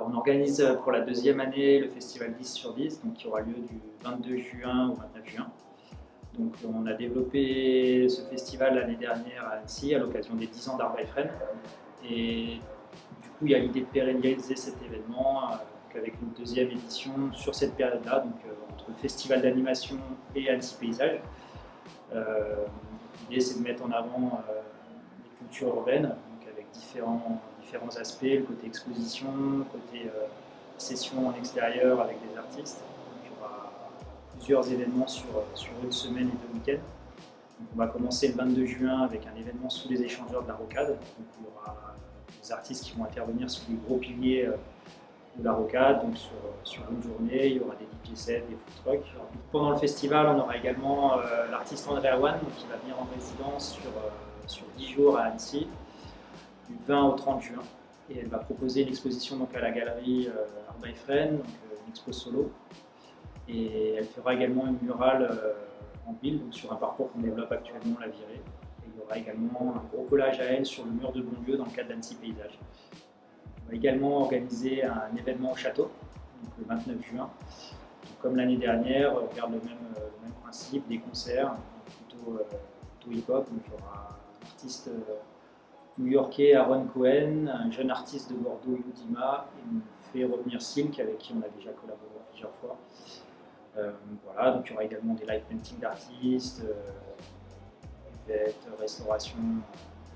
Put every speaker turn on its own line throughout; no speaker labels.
Alors, on organise pour la deuxième année le festival 10 sur 10, donc, qui aura lieu du 22 juin au 29 juin. Donc, on a développé ce festival l'année dernière à Annecy à l'occasion des 10 ans d'Art by Friend. Et du coup, il y a l'idée de pérenniser cet événement avec une deuxième édition sur cette période-là, donc entre le festival d'animation et Annecy Paysage. L'idée, c'est de mettre en avant les cultures urbaines, donc avec différents aspects, le côté exposition, le côté session en extérieur avec des artistes. Donc, il y aura plusieurs événements sur une semaine et 2 week-ends. Donc, on va commencer le 22 juin avec un événement sous les échangeurs de la Rocade. Donc, il y aura des artistes qui vont intervenir sous les gros piliers de la Rocade. Donc, sur une journée, il y aura des DJ sets, des food trucks. Pendant le festival, on aura également l'artiste Andrea One qui va venir en résidence sur 10 jours à Annecy, du 20 au 30 juin. Et elle va proposer une exposition donc, à la galerie Art by Friend, donc une expo solo. Et elle fera également une murale en ville, donc sur un parcours qu'on développe actuellement, la Virée. Et il y aura également un gros collage à elle sur le mur de Bonlieu dans le cadre d'Annecy Paysage. On va également organiser un événement au château, donc le 29 juin. Donc, comme l'année dernière, on garde le même principe, des concerts, plutôt hip-hop. Donc, il y aura un artiste new-yorkais Aaron Cohen, un jeune artiste de Bordeaux, Yudima, et on fait revenir Silk, avec qui on a déjà collaboré plusieurs fois. Voilà, donc il y aura également des live painting d'artistes, fêtes, restauration.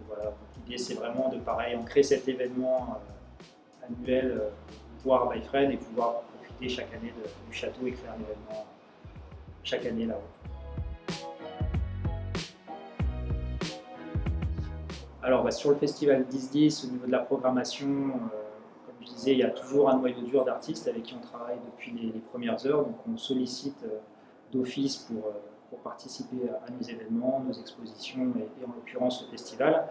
Voilà. L'idée, c'est vraiment de créer cet événement annuel pour Art by Friend et pouvoir profiter chaque année du château et créer un événement chaque année là-haut. Alors sur le festival 10-10, au niveau de la programmation, comme je disais, il y a toujours un noyau dur d'artistes avec qui on travaille depuis les premières heures. Donc on sollicite d'office pour participer à nos événements, nos expositions et en l'occurrence le festival.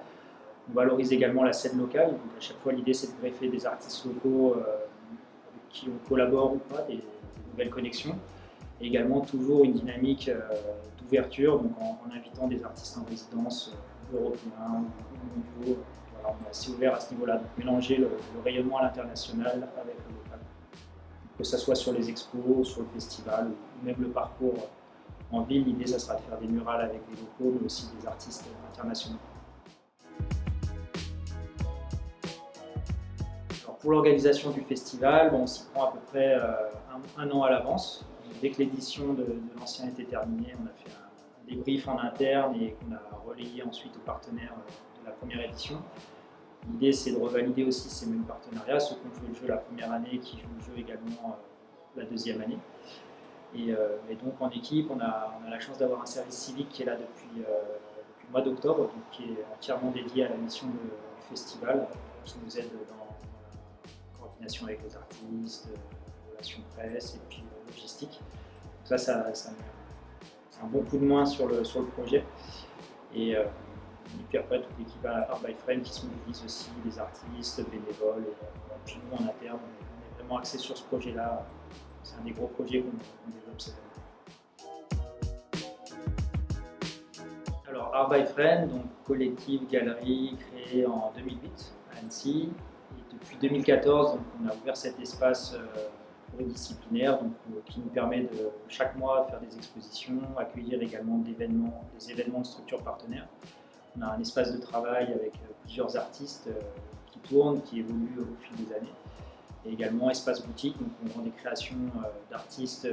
On valorise également la scène locale. Donc à chaque fois, l'idée, c'est de greffer des artistes locaux avec qui on collabore ou pas, des nouvelles connexions. Et également toujours une dynamique d'ouverture, donc en invitant des artistes en résidence européens ou mondiaux. Voilà, on est assez ouvert à ce niveau-là. Donc mélanger le rayonnement à l'international avec le local. Que ce soit sur les expos, sur le festival ou même le parcours en ville, l'idée, ça sera de faire des murales avec les locaux, mais aussi des artistes internationaux. Pour l'organisation du festival, on s'y prend à peu près un an à l'avance. Dès que l'édition de l'ancien était terminée, on a fait un débrief en interne et qu'on a relayé ensuite aux partenaires de la première édition. L'idée, c'est de revalider aussi ces mêmes partenariats, ceux qui ont joué le jeu la première année, qui jouent le jeu également la deuxième année. Et donc en équipe, on a la chance d'avoir un service civique qui est là depuis le mois d'octobre, qui est entièrement dédié à la mission du festival, qui nous aide dans coordination avec les artistes, relations presse et puis logistique. Donc ça c'est un bon coup de main sur le projet. Et puis après, toute l'équipe Art by Friend qui se mobilise aussi, les artistes, bénévoles. Et puis nous en interne, on est vraiment axé sur ce projet-là. C'est un des gros projets qu'on développe cette année. Alors Art by Friend, donc collectif, galerie créée en 2008 à Annecy. Et depuis 2014, donc, on a ouvert cet espace pluridisciplinaire qui nous permet de chaque mois faire des expositions, accueillir également des événements de structures partenaires. On a un espace de travail avec plusieurs artistes qui tournent, qui évoluent au fil des années. Et également espace boutique, donc on vend des créations d'artistes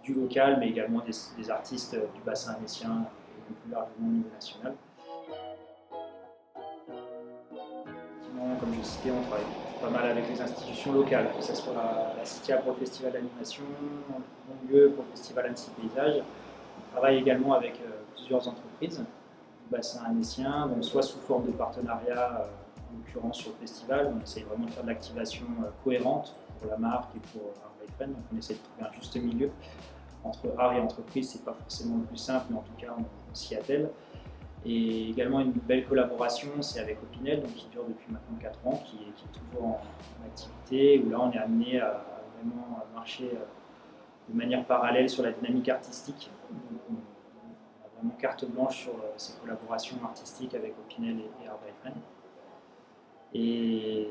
du local, mais également des artistes du bassin annécien et plus largement au niveau national. Comme je citais, on travaille pas mal avec les institutions locales, que ce soit la CITIA pour le festival d'animation, Bonlieu pour le festival Annecy Paysage. On travaille également avec plusieurs entreprises du bassin annécien, donc soit sous forme de partenariat, en l'occurrence sur le festival. On essaye vraiment de faire de l'activation cohérente pour la marque et pour Art by Friend. Donc on essaie de trouver un juste milieu entre art et entreprise. C'est pas forcément le plus simple, mais en tout cas on s'y attelle. Et également une belle collaboration, c'est avec Opinel, donc qui dure depuis maintenant 4 ans, qui est toujours en activité, où là on est amené à vraiment marcher de manière parallèle sur la dynamique artistique. Donc, on a vraiment carte blanche sur ces collaborations artistiques avec Opinel et Art by Friend. Et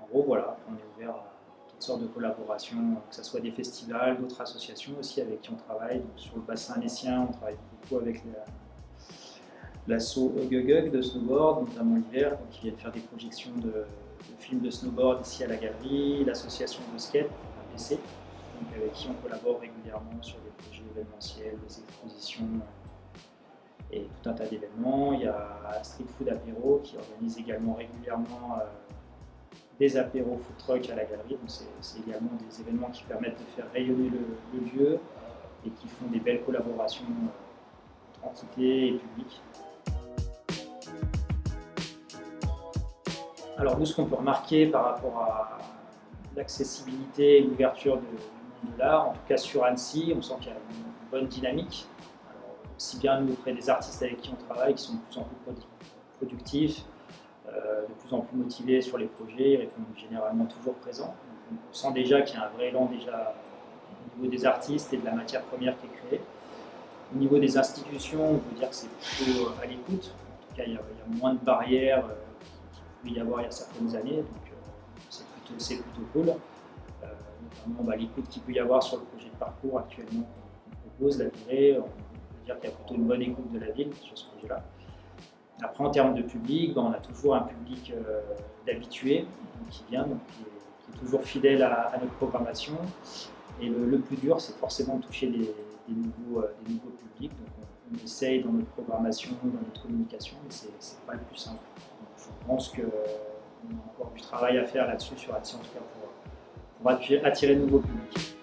en gros, voilà, on est ouvert à toutes sortes de collaborations, que ce soit des festivals, d'autres associations aussi avec qui on travaille. Donc, sur le bassin annécien, on travaille beaucoup avec l'asso Hug de snowboard, notamment l'hiver, qui viennent faire des projections de films de snowboard ici à la galerie, l'association de skate, APC, donc avec qui on collabore régulièrement sur des projets événementiels, des expositions et tout un tas d'événements. Il y a Street Food Apéro qui organise également régulièrement des apéros food truck à la galerie. Donc c'est également des événements qui permettent de faire rayonner le lieu et qui font des belles collaborations entre entités et publics. Alors nous, ce qu'on peut remarquer par rapport à l'accessibilité et l'ouverture du monde de l'art, en tout cas sur Annecy, on sent qu'il y a une bonne dynamique. Alors, aussi bien nous auprès des artistes avec qui on travaille, qui sont de plus en plus productifs, de plus en plus motivés sur les projets, ils répondent généralement toujours présents. Donc, on sent déjà qu'il y a un vrai élan déjà au niveau des artistes et de la matière première qui est créée. Au niveau des institutions, on peut dire que c'est plutôt à l'écoute. En tout cas, il y a moins de barrières qu'il pouvait y avoir il y a certaines années, donc c'est plutôt cool. Notamment l'écoute qu'il peut y avoir sur le projet de parcours actuellement qu'on propose, la durée, on peut dire qu'il y a plutôt une bonne écoute de la ville sur ce projet-là. Après, en termes de public, on a toujours un public d'habitués qui vient, donc qui est toujours fidèle à notre programmation. Et le plus dur, c'est forcément de toucher des nouveaux publics. Donc on essaye dans notre programmation, dans notre communication, mais c'est pas le plus simple. Donc je pense qu'on a encore du travail à faire là-dessus sur Annecy, en tout cas pour attirer de nouveaux publics.